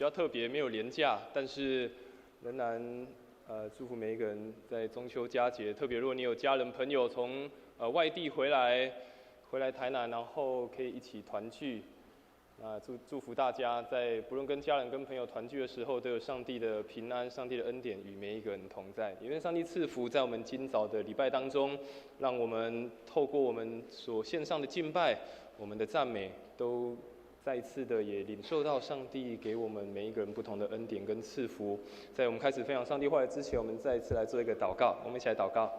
比较特别，没有连假，但是仍然祝福每一个人在中秋佳节，特别如果你有家人朋友从外地回来台南，然后可以一起团聚。祝福大家在不论跟家人跟朋友团聚的时候，都有上帝的平安、上帝的恩典与每一个人同在。也愿上帝赐福在我们今早的礼拜当中，让我们透过我们所献上的敬拜、我们的赞美，都再一次的也领受到上帝给我们每一个人不同的恩典跟赐福。在我们开始分享上帝话语之前，我们再一次来做一个祷告。我们一起来祷告。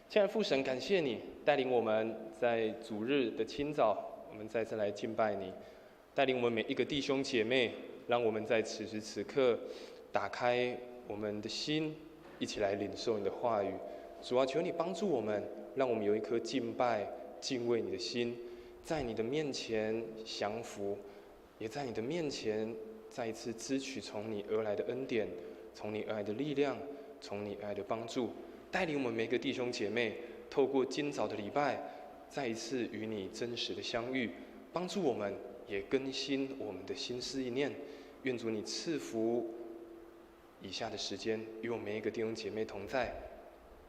亲爱的父神，感谢你带领我们在主日的清早，我们再次来敬拜你。带领我们每一个弟兄姐妹，让我们在此时此刻打开我们的心，一起来领受你的话语。主啊，求你帮助我们，让我们有一颗敬拜、敬畏你的心，在你的面前降服，也在你的面前再一次支取从你而来的恩典，从你而来的力量，从你而来的帮助。带领我们每一个弟兄姐妹，透过今早的礼拜，再一次与你真实的相遇，帮助我们。也更新我们的心思意念，愿主你赐福以下的时间，与我们每一个弟兄姐妹同在，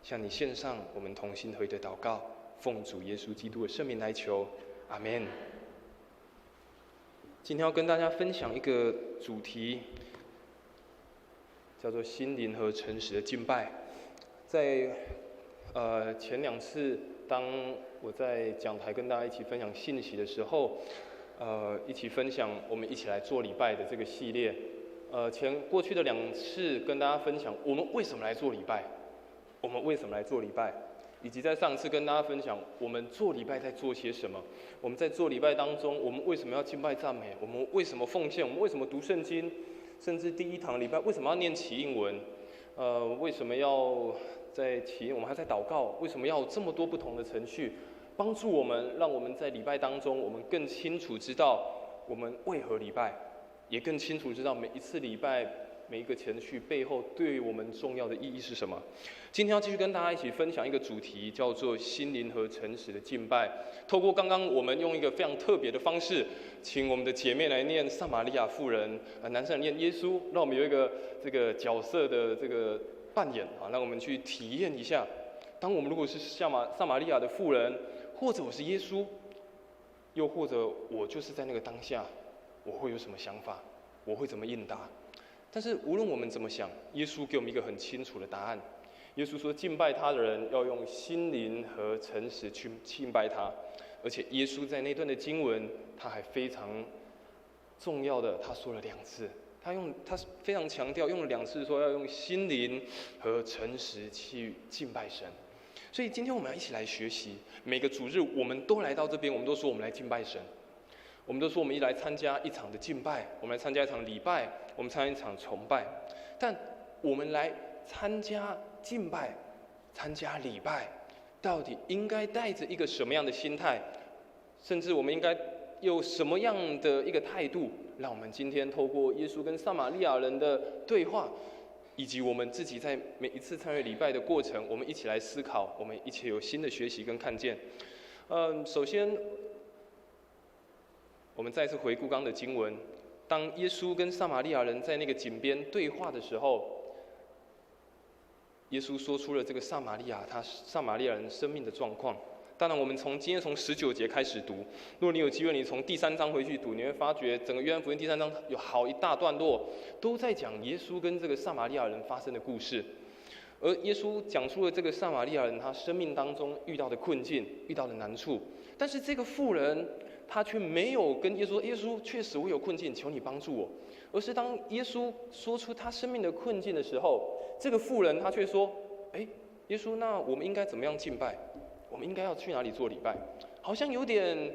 向你献上我们同心合一的祷告，奉主耶稣基督的圣名来求，阿们。今天要跟大家分享一个主题，叫做心灵和诚实的敬拜。在前2次，当我在讲台跟大家一起分享信息的时候，一起分享我们一起来做礼拜的这个系列。过去的2次跟大家分享我们为什么来做礼拜，以及在上次跟大家分享我们做礼拜在做些什么。我们在做礼拜当中，我们为什么要敬拜赞美？我们为什么奉献？我们为什么读圣经？甚至第一堂礼拜为什么要念启应文？为什么要在启应？我们还在祷告，为什么要有这么多不同的程序？帮助我们，让我们在礼拜当中，我们更清楚知道我们为何礼拜，也更清楚知道每一次礼拜每一个程序背后对我们重要的意义是什么。今天要继续跟大家一起分享一个主题，叫做心灵和诚实的敬拜。透过刚刚我们用一个非常特别的方式，请我们的姐妹来念撒玛利亚妇人，男生来念耶稣，让我们有一个这个角色的这个扮演啊，让我们去体验一下，当我们如果是撒玛利亚的妇人，或者我是耶稣，又或者我就是在那个当下，我会有什么想法？我会怎么应答？但是无论我们怎么想，耶稣给我们一个很清楚的答案。耶稣说，敬拜他的人要用心灵和诚实去敬拜他。而且耶稣在那段的经文，他还非常重要的，他说了2次。他非常强调，用了2次说要用心灵和诚实去敬拜神。所以今天我们要一起来学习，每个主日我们都来到这边，我们都说我们来敬拜神，我们都说我们来参加一场的敬拜，我们来参加一场礼拜，我们参加一场崇拜。但我们来参加敬拜、参加礼拜，到底应该带着一个什么样的心态？甚至我们应该有什么样的一个态度？让我们今天透过耶稣跟撒玛利亚人的对话，以及我们自己在每一次参与礼拜的过程，我们一起来思考，我们一起有新的学习跟看见。首先，我们再次回顾刚刚的经文，当耶稣跟撒玛利亚人在那个井边对话的时候，耶稣说出了这个撒玛利亚人生命的状况。当然，我们今天从19节开始读。如果你有机会，你从第3章回去读，你会发觉整个约翰福音第3章有好一大段落都在讲耶稣跟这个撒玛利亚人发生的故事。而耶稣讲出了这个撒玛利亚人他生命当中遇到的困境、遇到的难处，但是这个妇人他却没有跟耶稣说：“耶稣，确实我有困境，求你帮助我。”而是当耶稣说出他生命的困境的时候，这个妇人他却说：“耶稣，那我们应该怎么样敬拜？我们应该要去哪里做礼拜？”好像有点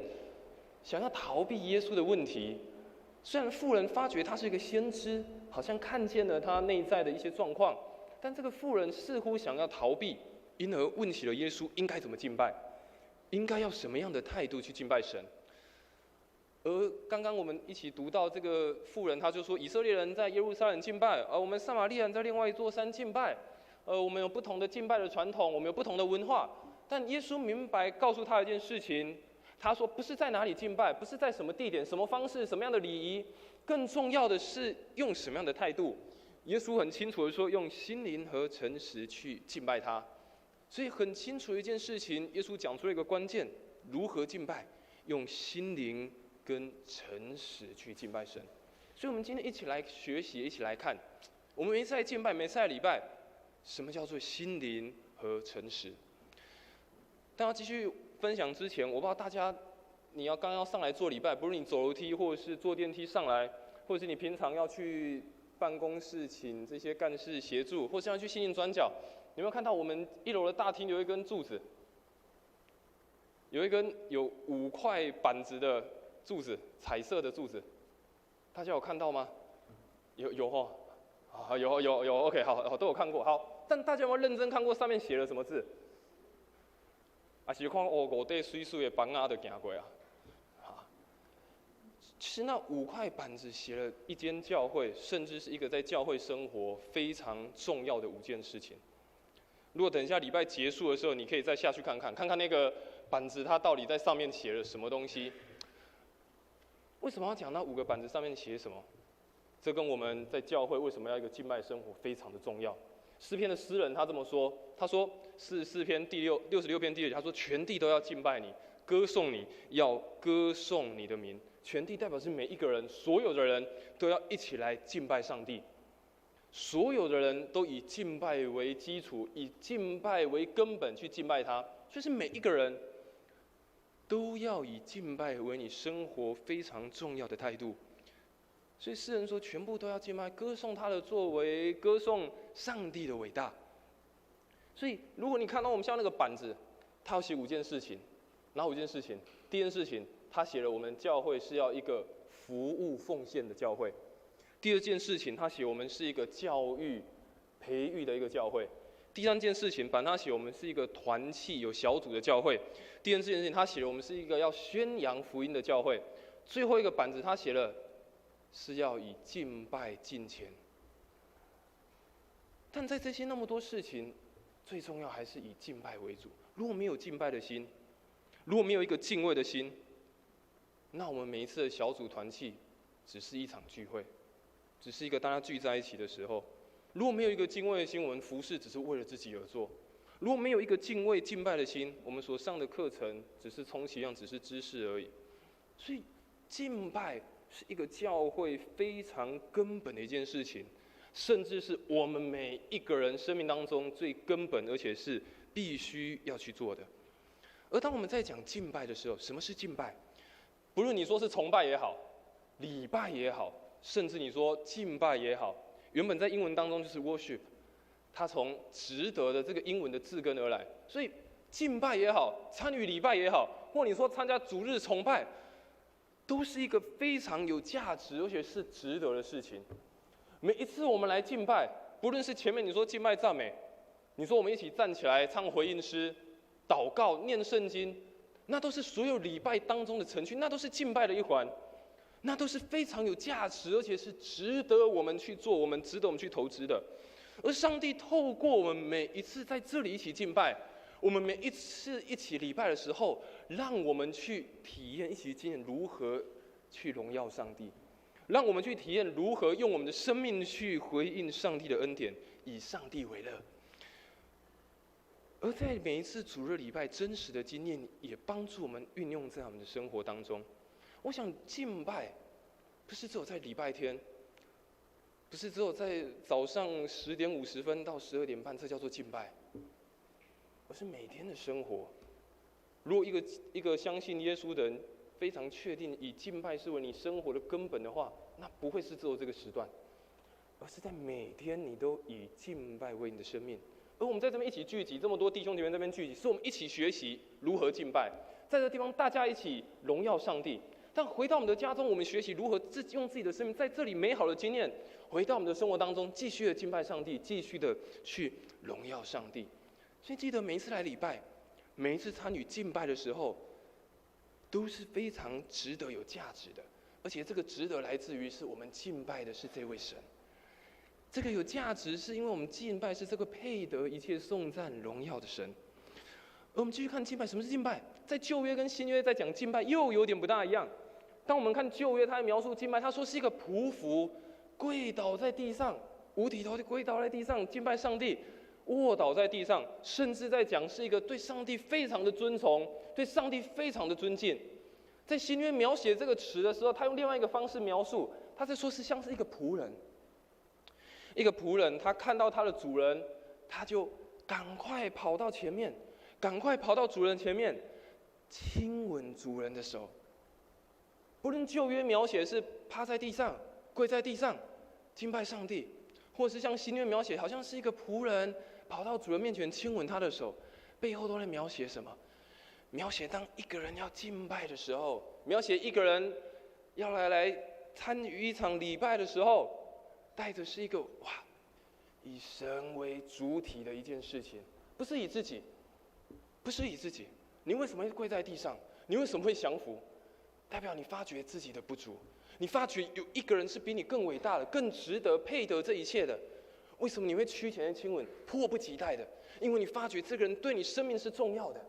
想要逃避耶稣的问题。虽然妇人发觉他是一个先知，好像看见了他内在的一些状况，但这个妇人似乎想要逃避，因而问起了耶稣应该怎么敬拜，应该要什么样的态度去敬拜神。而刚刚我们一起读到这个妇人，他就说以色列人在耶路撒冷敬拜，而我们撒玛利亚人在另外一座山敬拜。我们有不同的敬拜的传统，我们有不同的文化。但耶稣明白告诉他一件事情，他说不是在哪里敬拜，不是在什么地点、什么方式、什么样的礼仪，更重要的是用什么样的态度？耶稣很清楚的说，用心灵和诚实去敬拜他。所以很清楚的一件事情，耶稣讲出了一个关键：如何敬拜？用心灵跟诚实去敬拜神。所以，我们今天一起来学习，一起来看，我们每次来敬拜，每次来礼拜，什么叫做心灵和诚实？但要继续分享之前，我不知道大家，你刚要上来做礼拜，不论你走楼梯或者是坐电梯上来，或者是你平常要去办公室请这些干事协助，或是要去信义转角，有没有看到我们1楼的大厅有一根柱子，有一根有5块板子的柱子，彩色的柱子，大家有看到吗？有哈，啊有 ，OK 好都有看过好，但大家有没有认真看过上面写了什么字？啊，是看5块水水的板仔就行过啊。其实那5块板子写了一间教会，甚至是一个在教会生活非常重要的5件事情。如果等一下礼拜结束的时候，你可以再下去看看那个板子它到底在上面写了什么东西。为什么要讲那5个板子上面写什么？这跟我们在教会为什么要一个敬拜生活非常的重要。诗篇的诗人他这么说，他说44篇66篇第6节，他说全地都要敬拜你，歌颂你，要歌颂你的名。全地代表是每一个人，所有的人都要一起来敬拜上帝。所有的人都以敬拜为基础，以敬拜为根本去敬拜他。就是每一个人都要以敬拜为你生活非常重要的态度。所以诗人说，全部都要敬拜，歌颂他的作为，歌颂上帝的伟大。所以，如果你看到我们像那个板子，他要写5件事情，哪5件事情？第一件事情，他写了我们教会是要一个服务奉献的教会。第2件事情，他写我们是一个教育培育的一个教会。第3件事情，他写我们是一个团契有小组的教会。第4件事情，他写了我们是一个要宣扬福音的教会。最后一个板子，他写了是要以敬拜敬虔。但在这些那么多事情，最重要还是以敬拜为主。如果没有敬拜的心，如果没有一个敬畏的心，那我们每一次的小组团契只是一场聚会，只是一个大家聚在一起的时候。如果没有一个敬畏的心，我们服事只是为了自己而做。如果没有一个敬畏敬拜的心，我们所上的课程只是充其量只是知识而已。所以敬拜是一个教会非常根本的一件事情，甚至是我们每一个人生命当中最根本而且是必须要去做的。而当我们在讲敬拜的时候，什么是敬拜？不论你说是崇拜也好，礼拜也好，甚至你说敬拜也好，原本在英文当中就是 worship， 它从值得的这个英文的字根而来。所以敬拜也好，参与礼拜也好，或你说参加主日崇拜，都是一个非常有价值而且是值得的事情。每一次我们来敬拜，不论是前面你说敬拜赞美，你说我们一起站起来唱回应诗、祷告、念圣经，那都是所有礼拜当中的程序，那都是敬拜的一环，那都是非常有价值，而且是值得我们去做，值得我们去投资的。而上帝透过我们每一次在这里一起敬拜，我们每一次一起礼拜的时候，让我们去体验，一起经验如何去荣耀上帝，让我们去体验如何用我们的生命去回应上帝的恩典，以上帝为乐。而在每一次主日礼拜真实的经验，也帮助我们运用在我们的生活当中。我想敬拜不是只有在礼拜天，不是只有在早上10点50分到12点半，这叫做敬拜，而是每天的生活。如果一个相信耶稣的人非常确定以敬拜是为你生活的根本的话，那不会是只有这个时段，而是在每天你都以敬拜为你的生命。而我们在这边一起聚集，这么多弟兄姐妹在这边聚集，是我们一起学习如何敬拜，在这个地方大家一起荣耀上帝。但回到我们的家中，我们学习如何用自己的生命在这里美好的经验，回到我们的生活当中，继续的敬拜上帝，继续的去荣耀上帝。所以记得每一次来礼拜，每一次参与敬拜的时候，都是非常值得有价值的，而且这个值得来自于是我们敬拜的是这位神。这个有价值，是因为我们敬拜是这个配得一切颂赞荣耀的神。而我们继续看敬拜，什么是敬拜？在旧约跟新约在讲敬拜又有点不大一样。当我们看旧约，他描述敬拜，他说是一个匍匐，跪倒在地上，五体投地跪倒在地上敬拜上帝，卧倒在地上，甚至在讲是一个对上帝非常的尊崇，对上帝非常的尊敬。在新约描写这个词的时候，他用另外一个方式描述，他在说是像是一个仆人，一个仆人，他看到他的主人，他就赶快跑到前面，赶快跑到主人前面，亲吻主人的手。不论旧约描写是趴在地上、跪在地上敬拜上帝，或是像新约描写，好像是一个仆人跑到主人面前亲吻他的手，背后都在描写什么？描写当一个人要敬拜的时候，描写一个人要来参与一场礼拜的时候，带着是一个以神为主体的一件事情，不是以自己，不是以自己。你为什么会跪在地上？你为什么会降服？代表你发觉自己的不足，你发觉有一个人是比你更伟大的、更值得、配得这一切的。为什么你会屈前的亲吻，迫不及待的？因为你发觉这个人对你生命是重要的，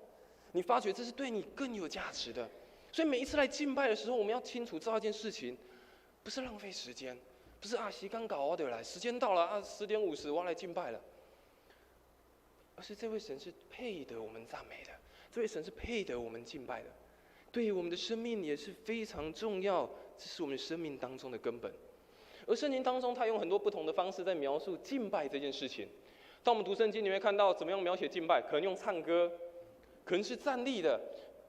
你发觉这是对你更有价值的。所以每一次来敬拜的时候，我们要清楚知道一件事情，不是浪费时间，不是时间到我就来，时间到了10:50我要来敬拜了，而是这位神是配得我们赞美的，这位神是配得我们敬拜的。对于我们的生命也是非常重要，这是我们生命当中的根本。而圣经当中，他用很多不同的方式在描述敬拜这件事情。当我们读圣经，你会看到怎么样描写敬拜，可能用唱歌，可能是站立的，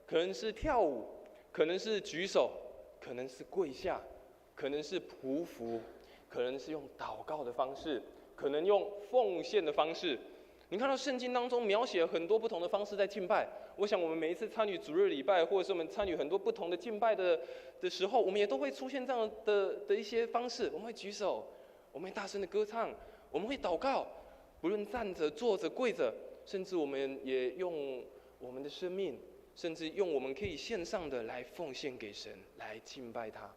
可能是跳舞，可能是举手，可能是跪下，可能是匍匐，可能是用祷告的方式，可能用奉献的方式。你看到圣经当中描写很多不同的方式在敬拜。我想我们每一次参与主日礼拜，或者是我们参与很多不同的敬拜的时候，我们也都会出现这样的一些方式。我们会举手，我们会大声的歌唱，我们会祷告，不论站着、坐着、跪着，甚至我们也用我们的生命，甚至用我们可以献上的来奉献给神，来敬拜他。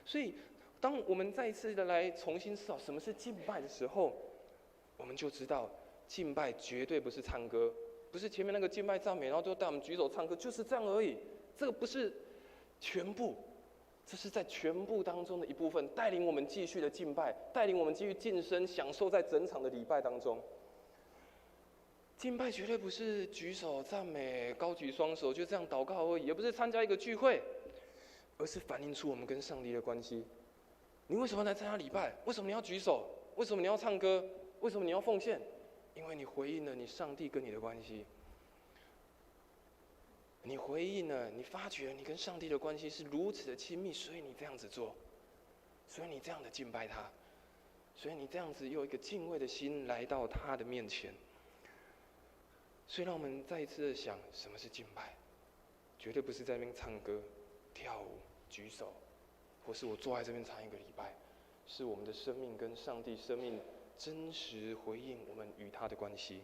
所以，当我们再一次的来重新思考什么是敬拜的时候，我们就知道敬拜绝对不是唱歌。不是前面那个敬拜赞美，然后就带我们举手唱歌，就是这样而已。这个不是全部，这是在全部当中的一部分，带领我们继续的敬拜，带领我们继续晋升，享受在整场的礼拜当中。敬拜绝对不是举手赞美、高举双手就这样祷告而已，也不是参加一个聚会，而是反映出我们跟上帝的关系。你为什么来参加礼拜？为什么你要举手？为什么你要唱歌？为什么你要奉献？因为你回应了你上帝跟你的关系，你回应了，你发觉你跟上帝的关系是如此的亲密，所以你这样子做，所以你这样的敬拜他，所以你这样子用一个敬畏的心来到他的面前。所以让我们再一次的想，什么是敬拜？绝对不是在那边唱歌、跳舞、举手，或是我坐在这边唱一个礼拜，是我们的生命跟上帝生命真实回应我们与他的关系。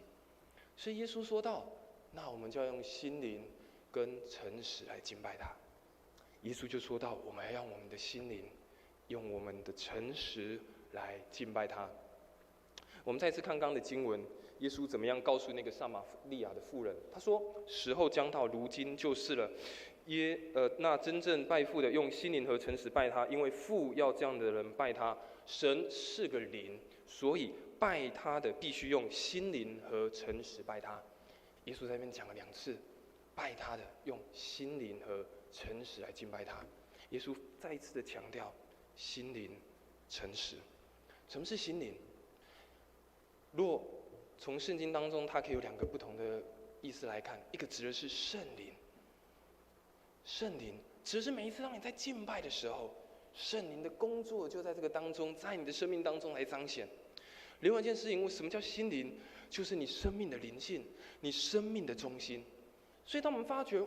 所以耶稣说到，那我们就要用心灵跟诚实来敬拜他。耶稣就说到，我们要用我们的心灵，用我们的诚实来敬拜他。我们再次看刚刚的经文，耶稣怎么样告诉那个撒玛利亚的妇人？他说：时候将到，如今就是了。那真正拜父的，用心灵和诚实拜他，因为父要这样的人拜他。神是个灵，所以拜他的必须用心灵和诚实拜他。耶稣在那边讲了2次，拜他的用心灵和诚实来敬拜他。耶稣再一次的强调心灵、诚实。什么是心灵？若从圣经当中，它可以有2个不同的意思来看，一个指的是圣灵，圣灵指的是每一次当你在敬拜的时候，圣灵的工作就在这个当中，在你的生命当中来彰显。另外一件事情，什么叫心灵？就是你生命的灵性，你生命的中心。所以当我们发觉，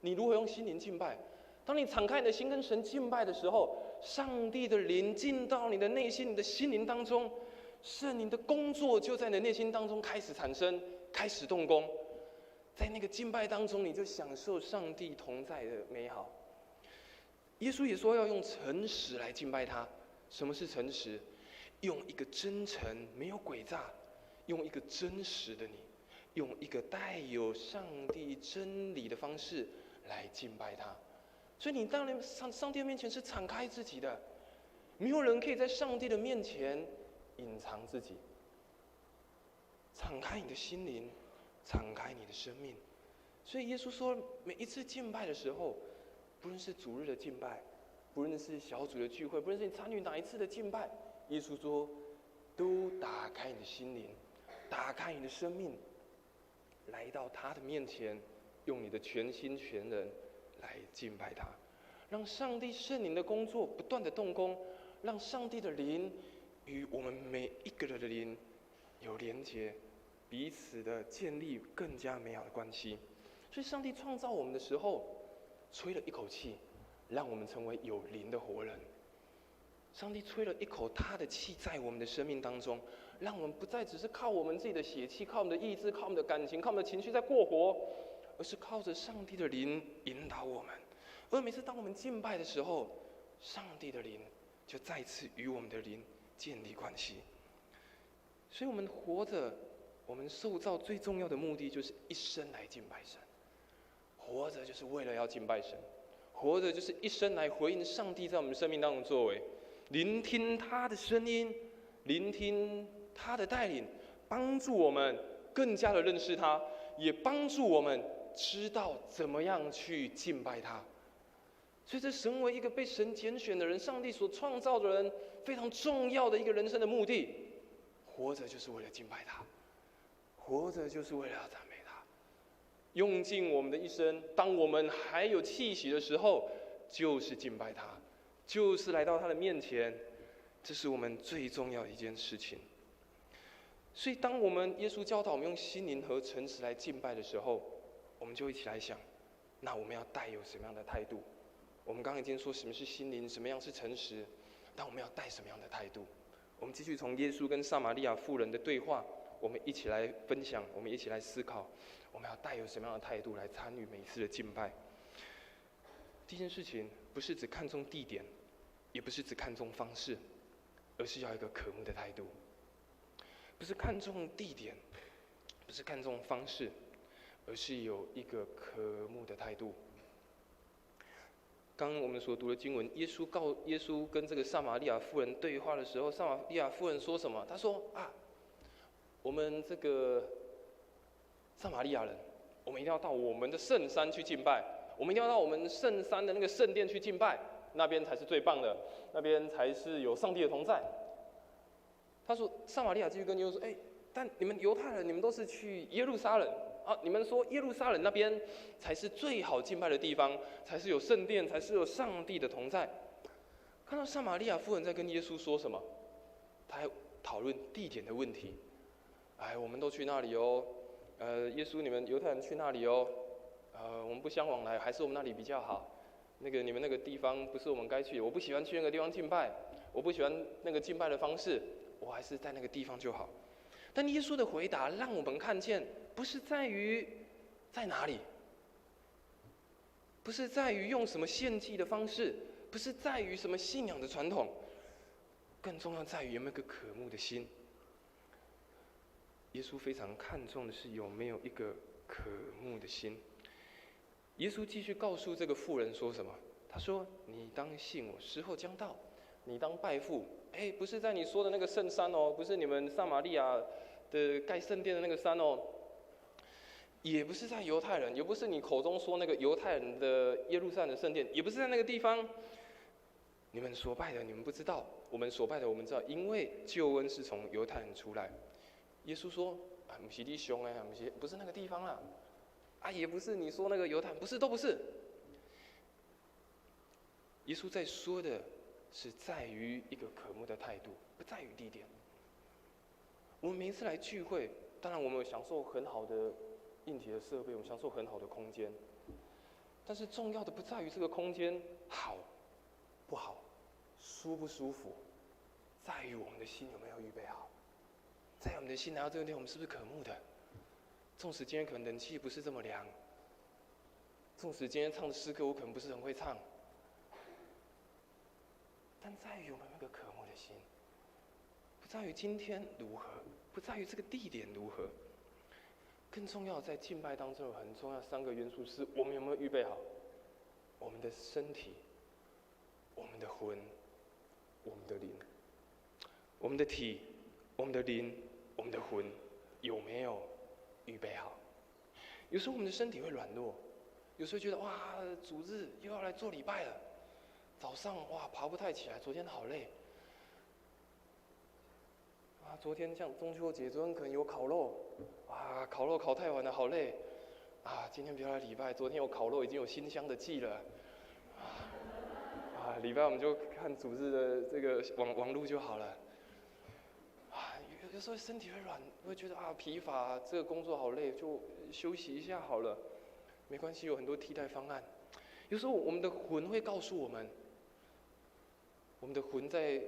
你如何用心灵敬拜？当你敞开你的心跟神敬拜的时候，上帝的灵进到你的内心、你的心灵当中，圣灵的工作就在你的内心当中开始产生，开始动工。在那个敬拜当中，你就享受上帝同在的美好。耶稣也说要用诚实来敬拜他。什么是诚实？用一个真诚、没有诡诈，用一个真实的你，用一个带有上帝真理的方式来敬拜他。所以你当然上帝的面前是敞开自己的，没有人可以在上帝的面前隐藏自己。敞开你的心灵，敞开你的生命。所以耶稣说，每一次敬拜的时候，不论是主日的敬拜，不论是小组的聚会，不论是你参与哪一次的敬拜，耶稣说，都打开你的心灵，打开你的生命，来到他的面前，用你的全心全人来敬拜他，让上帝圣灵的工作不断的动工，让上帝的灵与我们每一个人的灵有连结，彼此的建立更加美好的关系。所以上帝创造我们的时候，吹了一口气，让我们成为有灵的活人。上帝吹了一口他的气在我们的生命当中，让我们不再只是靠我们自己的血气，靠我们的意志，靠我们的感情，靠我们的情绪在过活，而是靠着上帝的灵引导我们。而每次当我们敬拜的时候，上帝的灵就再次与我们的灵建立关系。所以我们活着，我们受造最重要的目的就是一生来敬拜神。活着就是为了要敬拜神，活着就是一生来回应上帝在我们生命当中的作为，聆听他的声音，聆听他的带领，帮助我们更加的认识他，也帮助我们知道怎么样去敬拜他。所以这成为一个被神拣选的人，上帝所创造的人，非常重要的一个人生的目的。活着就是为了敬拜他，活着就是为了要赞美他，用尽我们的一生。当我们还有气息的时候，就是敬拜他，就是来到他的面前，这是我们最重要的一件事情。所以当我们耶稣教导我们用心灵和诚实来敬拜的时候，我们就一起来想，那我们要带有什么样的态度？我们刚刚已经说什么是心灵，什么样是诚实，但我们要带什么样的态度？我们继续从耶稣跟撒玛利亚妇人的对话，我们一起来分享，我们一起来思考，我们要带有什么样的态度来参与每一次的敬拜。第一件事情不是只看重地点，也不是只看重方式，而是要一个渴慕的态度。不是看重地点，不是看重方式，而是有一个渴慕的态度。刚刚我们所读的经文，耶稣跟这个撒玛利亚妇人对话的时候，撒玛利亚妇人说什么？他说啊，我们这个撒玛利亚人，我们一定要到我们的圣山去敬拜，我们一定要到我们圣山的那个圣殿去敬拜，那边才是最棒的，那边才是有上帝的同在。他说，撒玛利亚继续跟耶稣说，但你们犹太人，你们都是去耶路撒冷。你们说耶路撒冷那边才是最好敬拜的地方，才是有圣殿，才是有上帝的同在。看到撒玛利亚妇人在跟耶稣说什么，他还讨论地点的问题。我们都去那里哦，耶稣你们犹太人去那里哦，我们不相往来，还是我们那里比较好。那个你们那个地方不是我们该去的，我不喜欢去那个地方敬拜，我不喜欢那个敬拜的方式，我还是在那个地方就好。但耶稣的回答让我们看见，不是在于在哪里，不是在于用什么献祭的方式，不是在于什么信仰的传统，更重要在于有没有一个渴慕的心。耶稣非常看重的是有没有一个渴慕的心。耶稣继续告诉这个妇人说什么？他说：“你当信我，时候将到，你当拜父。”不是在你说的那个圣山哦，不是你们撒玛利亚的盖圣殿的那个山哦，也不是在犹太人，也不是你口中说那个犹太人的耶路撒冷的圣殿，也不是在那个地方。你们所拜的你们不知道，我们所拜的我们知道，因为救恩是从犹太人出来。耶稣说：“不是你凶不是那个地方啦，也不是你说那个犹太人，不是，都不是。”耶稣在说的是在于一个渴慕的态度，不在于地点。我们每一次来聚会，当然我们享受很好的硬体的设备，我们享受很好的空间，但是重要的不在于这个空间好不好，舒不舒服，在于我们的心有没有预备好。在我们的心来到这个地方，我们是不是渴慕的？纵使今天可能冷气不是这么凉，纵使今天唱的诗歌我可能不是很会唱，但在于我们那个渴慕的心，不在于今天如何，不在于这个地点如何，更重要在敬拜当中有很重要3个元素，是我们有没有预备好。我们的身体、我们的魂、我们的灵，我们的体、我们的灵、我们的魂有没有预备好？有时候我们的身体会软弱，有时候觉得哇，主日又要来做礼拜了，早上哇爬不太起来，昨天好累。昨天像中秋节，昨天可能有烤肉，烤肉烤太晚了，好累。今天不要来礼拜，昨天有烤肉，已经有馨香的祭了。礼拜我们就看主日的这个网路就好了。有时候身体会软，会觉得疲乏，这个工作好累，就休息一下好了。没关系，有很多替代方案。有时候我们的魂会告诉我们，我们的魂在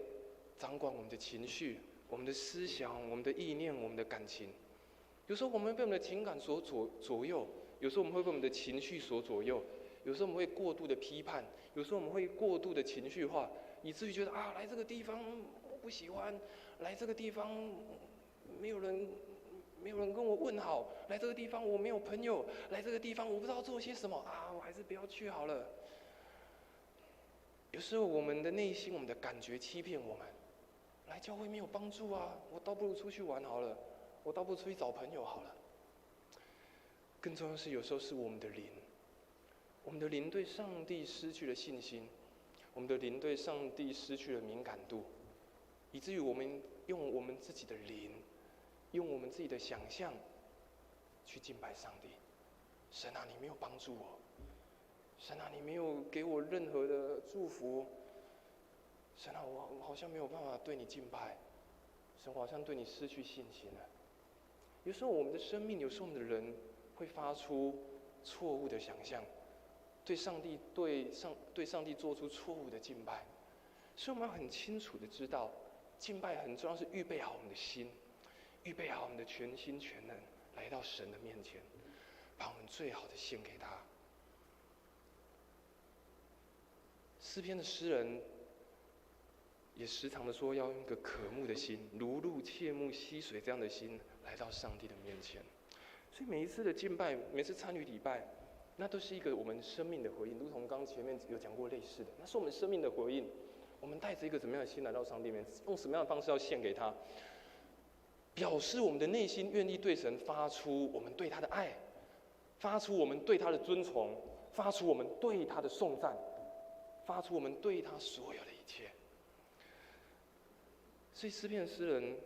掌管我们的情绪。我们的思想、我们的意念、我们的感情，有时候我们会被我们的情感所左右，有时候我们会被我们的情绪所左右，有时候我们会过度的批判，有时候我们会过度的情绪化，以至于觉得来这个地方我不喜欢，来这个地方没有人跟我问好，来这个地方我没有朋友，来这个地方我不知道做些什么我还是不要去好了。有时候我们的内心、我们的感觉欺骗我们。来教会没有帮助我倒不如出去玩好了，我倒不如出去找朋友好了。更重要的是，有时候是我们的灵，我们的灵对上帝失去了信心，我们的灵对上帝失去了敏感度，以至于我们用我们自己的灵，用我们自己的想象去敬拜上帝。神你没有帮助我，神你没有给我任何的祝福。神我好像没有办法对你敬拜，神我好像对你失去信心了。有时候我们的生命，有时候我们的人会发出错误的想象，对上帝做出错误的敬拜。所以我们要很清楚的知道，敬拜很重要，是预备好我们的心，预备好我们的全心全能，来到神的面前，把我们最好的献给他。诗篇的诗人也时常的说，要用一个渴慕的心，如鹿切慕溪水这样的心，来到上帝的面前。所以每一次的敬拜，每次参与礼拜，那都是一个我们生命的回应。如同刚前面有讲过类似的，那是我们生命的回应。我们带着一个怎么样的心来到上帝面前，用什么样的方式要献给他，表示我们的内心愿意对神发出我们对他的爱，发出我们对他的尊崇，发出我们对他的颂赞，发出我们对他所有的一切。所以诗篇的诗人，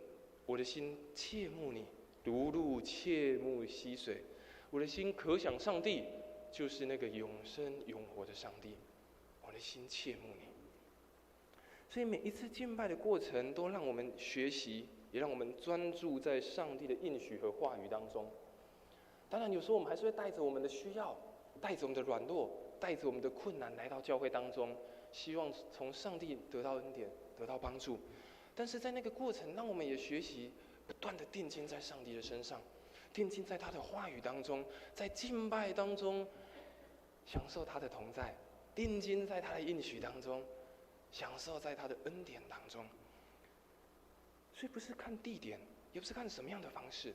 我的心切慕你，如鹿切慕溪水。我的心可想上帝，就是那个永生永活的上帝。我的心切慕你。所以每一次敬拜的过程，都让我们学习，也让我们专注在上帝的应许和话语当中。当然，有时候我们还是会带着我们的需要，带着我们的软弱，带着我们的困难来到教会当中，希望从上帝得到恩典，得到帮助。但是在那个过程，让我们也学习不断的定睛在上帝的身上，定睛在他的话语当中，在敬拜当中享受他的同在，定睛在他的应许当中，享受在他的恩典当中。所以不是看地点，也不是看什么样的方式，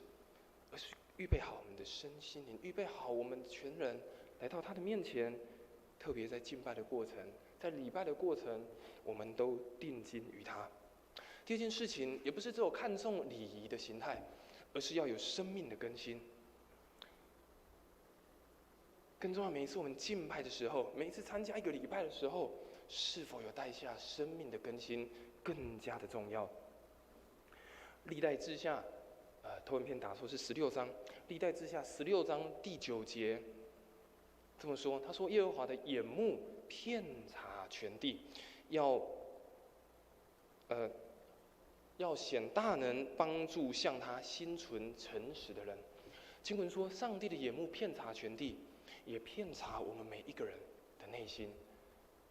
而是预备好我们的身心灵，预备好我们全人来到他的面前。特别在敬拜的过程，在礼拜的过程，我们都定睛于他。第二件事情，也不是只有看重礼仪的形态，而是要有生命的更新。更重要，每一次我们敬拜的时候，每一次参加一个礼拜的时候，是否有带下生命的更新，更加的重要。历代志下，投影片打错是16章，历代志下16章第9节这么说，他说：“耶和华的眼目遍察全地，要显大能，帮助向他心存诚实的人。”经文说，上帝的眼目遍察全地，也遍察我们每一个人的内心。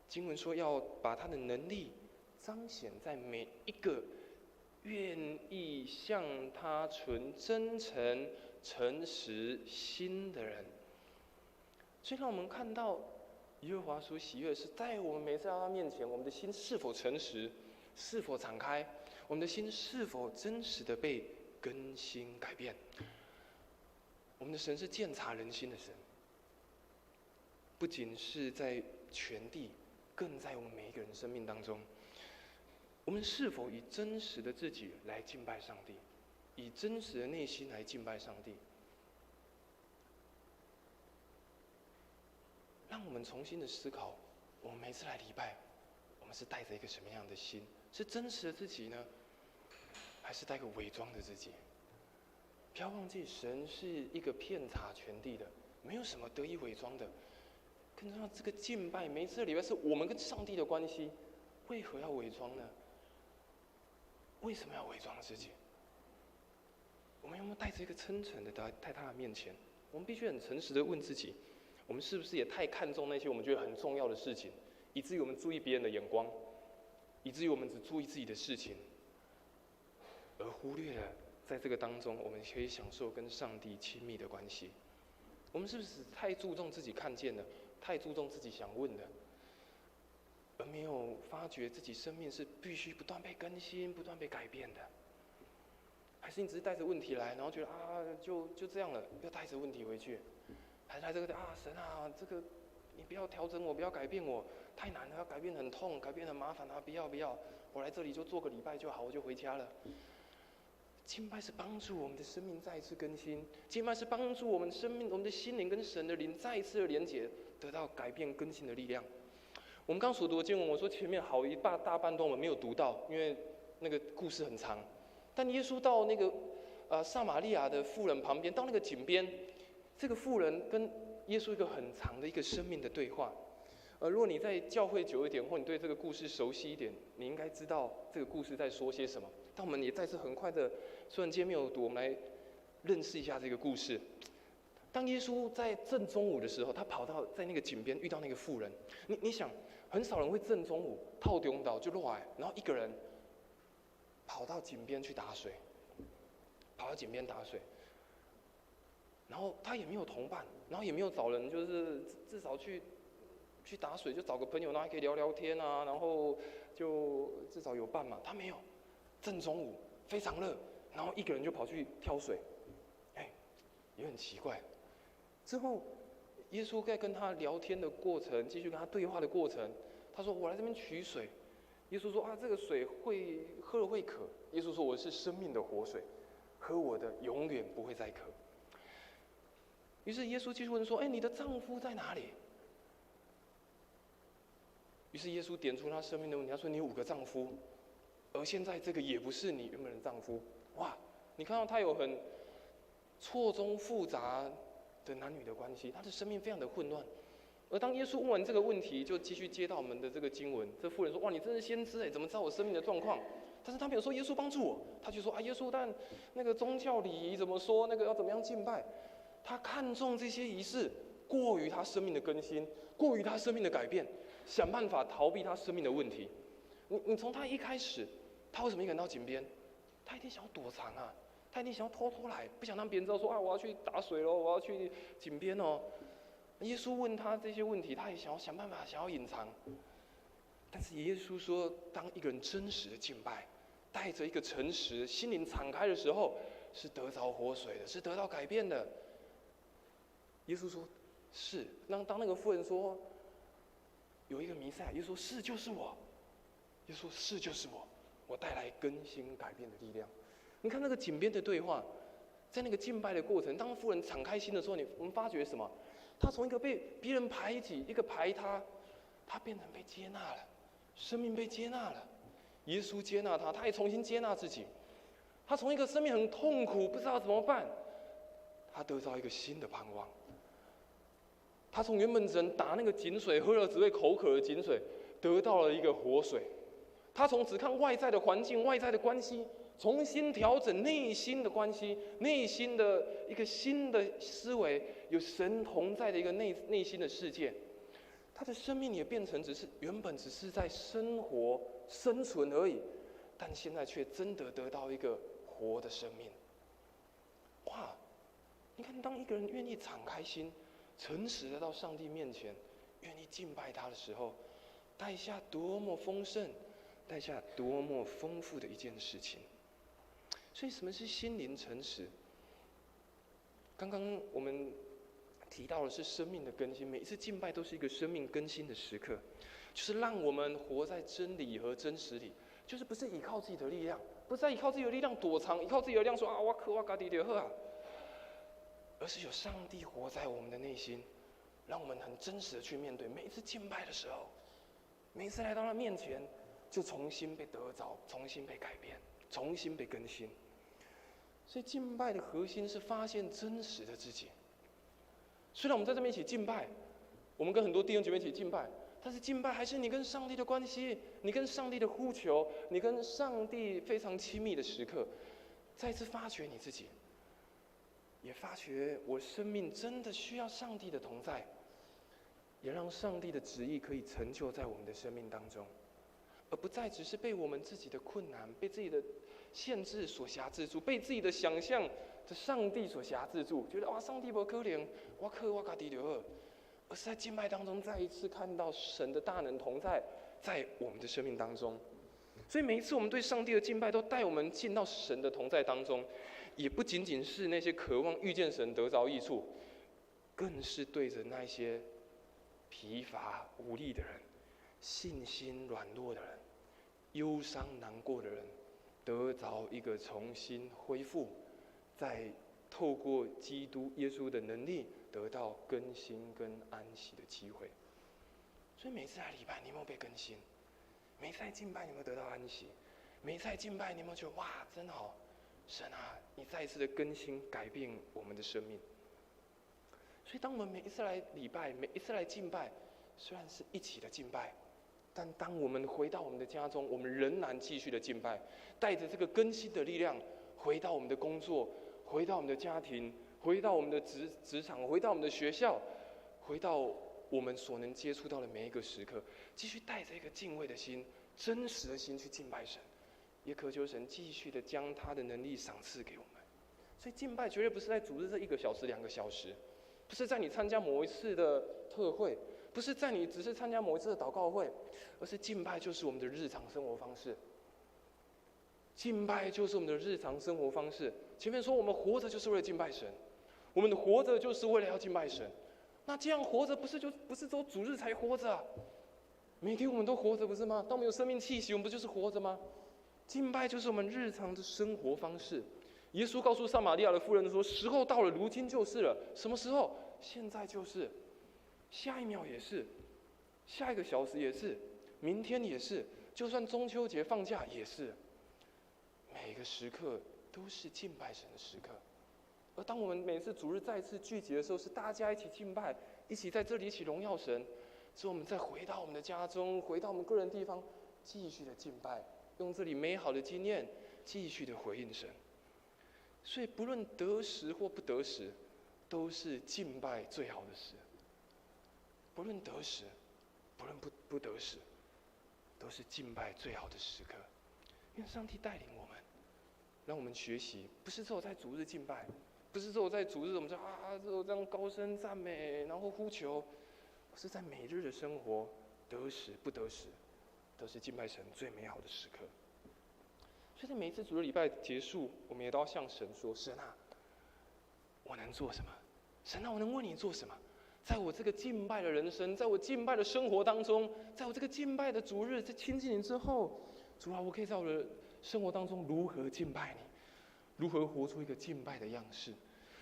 经文说，要把他的能力彰显在每一个愿意向他存真诚、诚实心的人。所以让我们看到耶和华所喜悦的是，在我们每次到他面前，我们的心是否诚实，是否敞开，我们的心是否真实的被更新改变。我们的神是鉴察人心的神，不仅是在全地，更在我们每一个人生命当中。我们是否以真实的自己来敬拜上帝，以真实的内心来敬拜上帝？让我们重新的思考，我们每次来礼拜，我们是带着一个什么样的心？是真实的自己呢，还是带个伪装的自己？不要忘记，神是一个遍察全地的，没有什么得以伪装的。更重要，这个敬拜，每一次的礼拜是我们跟上帝的关系，为何要伪装呢？为什么要伪装自己？我们有没有带着一个真诚的在他的面前？我们必须很诚实的问自己：我们是不是也太看重那些我们觉得很重要的事情，以至于我们注意别人的眼光，以至于我们只注意自己的事情，而忽略了在这个当中我们可以享受跟上帝亲密的关系？我们是不是太注重自己看见的，太注重自己想问的，而没有发觉自己生命是必须不断被更新、不断被改变的？还是你只是带着问题来，然后觉得就这样了，不要带着问题回去？还是来这个神啊，这个你不要调整我，不要改变我，太难了，要改变很痛，改变很麻烦啊！不要，我来这里就做个礼拜就好，我就回家了。敬拜是帮助我们的生命再一次更新，敬拜是帮助我们生命、我们的心灵跟神的灵再一次的连结，得到改变更新的力量。我们刚所读的经文，我说前面好一大半段我们没有读到，因为那个故事很长。但耶稣到那个撒玛利亚的妇人旁边，到那个井边，这个妇人跟耶稣一个很长的一个生命的对话。如果你在教会久一点，或你对这个故事熟悉一点，你应该知道这个故事在说些什么。但我们也再次很快的，虽然今天没有读，我们来认识一下这个故事。当耶稣在正中午的时候，他跑到在那个井边遇到那个妇人。你想，很少人会正中午套中岛就落来，然后一个人跑到井边去打水，然后他也没有同伴，然后也没有找人，就是至少去打水，就找个朋友，然后还可以聊聊天啊，然后就至少有伴嘛。他没有，正中午非常热，然后一个人就跑去挑水，也很奇怪。之后，耶稣在跟他聊天的过程，继续跟他对话的过程，他说：“我来这边取水。”耶稣说：“这个水喝了会渴。”耶稣说：“我是生命的活水，喝我的永远不会再渴。”于是耶稣继续问说：“你的丈夫在哪里？”于是耶稣点出他生命的问题，他说：“你有5个丈夫，而现在这个也不是你原本的丈夫。”哇！你看到他有很错综复杂的男女的关系，他的生命非常的混乱。而当耶稣问完这个问题，就继续接到我们的这个经文。这妇人说：“哇，你真是先知怎么知道我生命的状况？”但是他没有说耶稣帮助我，他就说：“耶稣，但那个宗教礼仪怎么说？那个要怎么样敬拜？”他看重这些仪式，过于他生命的更新，过于他生命的改变，想办法逃避他生命的问题。你从他一开始，他为什么一个人到井边？他一定想要躲藏啊，他一定想要偷来，不想让别人知道说我要去打水咯，我要去井边哦。耶稣问他这些问题，他也想办法想要隐藏。但是耶稣说，当一个人真实的敬拜，带着一个诚实、心灵敞开的时候，是得着活水的，是得到改变的。耶稣说：“是。”当那个妇人说有一个弥赛亚，耶稣说：“是，就是我。”耶稣说：“是，就是我，我带来更新改变的力量。”你看那个井边的对话，在那个敬拜的过程，当妇人敞开心的时候，我们发觉什么？他从一个被别人排挤、一个排他，他变成被接纳了，生命被接纳了。耶稣接纳他，他也重新接纳自己。他从一个生命很痛苦、不知道怎么办，他得到一个新的盼望。他从原本只能打那个井水，喝了只会口渴的井水，得到了一个活水。他从只看外在的环境、外在的关系，重新调整内心的关系，内心的一个新的思维，有神同在的一个内心的世界。他的生命也变成原本只是在生活生存而已，但现在却真的得到一个活的生命。哇！你看，当一个人愿意敞开心，诚实的到上帝面前，愿意敬拜他的时候，带下多么丰盛，带下多么丰富的一件事情。所以什么是心灵诚实？刚刚我们提到的是生命的更新，每一次敬拜都是一个生命更新的时刻，就是让我们活在真理和真实里，就是不是依靠自己的力量，不是在依靠自己的力量躲藏，依靠自己的力量说啊我靠我自己就好啊，而是有上帝活在我们的内心，让我们很真实的去面对每一次敬拜的时候，每一次来到他面前，就重新被得着，重新被改变，重新被更新。所以敬拜的核心是发现真实的自己。虽然我们在这边一起敬拜，我们跟很多弟兄姐妹一起敬拜，但是敬拜还是你跟上帝的关系，你跟上帝的呼求，你跟上帝非常亲密的时刻，再次发掘你自己，也发觉我生命真的需要上帝的同在，也让上帝的旨意可以成就在我们的生命当中，而不再只是被我们自己的困难、被自己的限制所辖制住，被自己的想象的上帝所辖制住，觉得哇，上帝不可能，我靠我自己就好，而是在敬拜当中再一次看到神的大能同在在我们的生命当中。所以每一次我们对上帝的敬拜，都带我们进到神的同在当中，也不仅仅是那些渴望遇见神得着益处，更是对着那些疲乏无力的人、信心软弱的人、忧伤难过的人，得着一个重新恢复，再透过基督耶稣的能力，得到更新跟安息的机会。所以每次来礼拜，你有没有被更新？每次来敬拜，你有没有得到安息？每次来敬拜，你有没有觉得哇，真好，神啊，你再一次的更新改变我们的生命？所以当我们每一次来礼拜，每一次来敬拜，虽然是一起的敬拜，但当我们回到我们的家中，我们仍然继续的敬拜，带着这个更新的力量，回到我们的工作，回到我们的家庭，回到我们的职场，回到我们的学校，回到我们所能接触到的每一个时刻，继续带着一个敬畏的心、真实的心去敬拜神，也渴求神继续的将他的能力赏赐给我们。所以敬拜绝对不是在主日这1个小时、2个小时，不是在你参加某一次的特会，不是在你只是参加某一次的祷告会，而是敬拜就是我们的日常生活方式。敬拜就是我们的日常生活方式。前面说我们活着就是为了敬拜神，我们的活着就是为了要敬拜神。那这样活着不是只有主日才活着啊？每天我们都活着不是吗？当我们有生命气息，我们不就是活着吗？敬拜就是我们日常的生活方式。耶稣告诉撒玛利亚的妇人说：“时候到了，如今就是了。”什么时候？现在就是，下一秒也是，下一个小时也是，明天也是，就算中秋节放假也是。每个时刻都是敬拜神的时刻。而当我们每次主日再次聚集的时候，是大家一起敬拜，一起在这里一起荣耀神。之后我们再回到我们的家中，回到我们个人地方，继续的敬拜，用这里美好的经验继续的回应神。所以不论得时或不得时，都是敬拜最好的时。不论得时，不论不得时，都是敬拜最好的时刻。因为上帝带领我们，让我们学习，不是只有在主日敬拜，不是只有在主日我们就只有这样高声赞美，然后呼求，而是在每日的生活，得时不得时，都是敬拜神最美好的时刻。所以在每一次主日礼拜结束，我们也都要向神说：“神啊，我能做什么？神啊，我能为你做什么？在我这个敬拜的人生，在我敬拜的生活当中，在我这个敬拜的主日，在亲近你之后，主啊，我可以在我的生活当中如何敬拜你？如何活出一个敬拜的样式？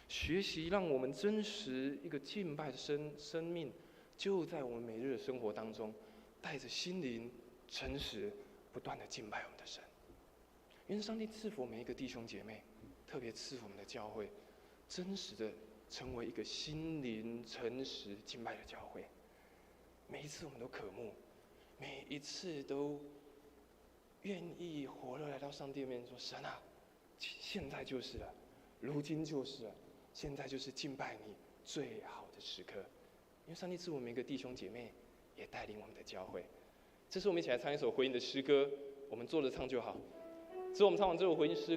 学习让我们真实一个敬拜的生命，就在我们每日的生活当中，带着心灵诚实，不断的敬拜我们的神。愿上帝赐福每一个弟兄姐妹，特别赐福我们的教会，真实的成为一个心灵诚实敬拜的教会。每一次我们都渴慕，每一次都愿意火热来到上帝面前说：“神啊，现在就是了，如今就是了，现在就是敬拜你最好的时刻。”因为上帝赐我们每一个弟兄姐妹，也带领我们的教会。这是我们一起来唱一首回应的诗歌，我们坐着唱就好。之后我们唱完这首回应诗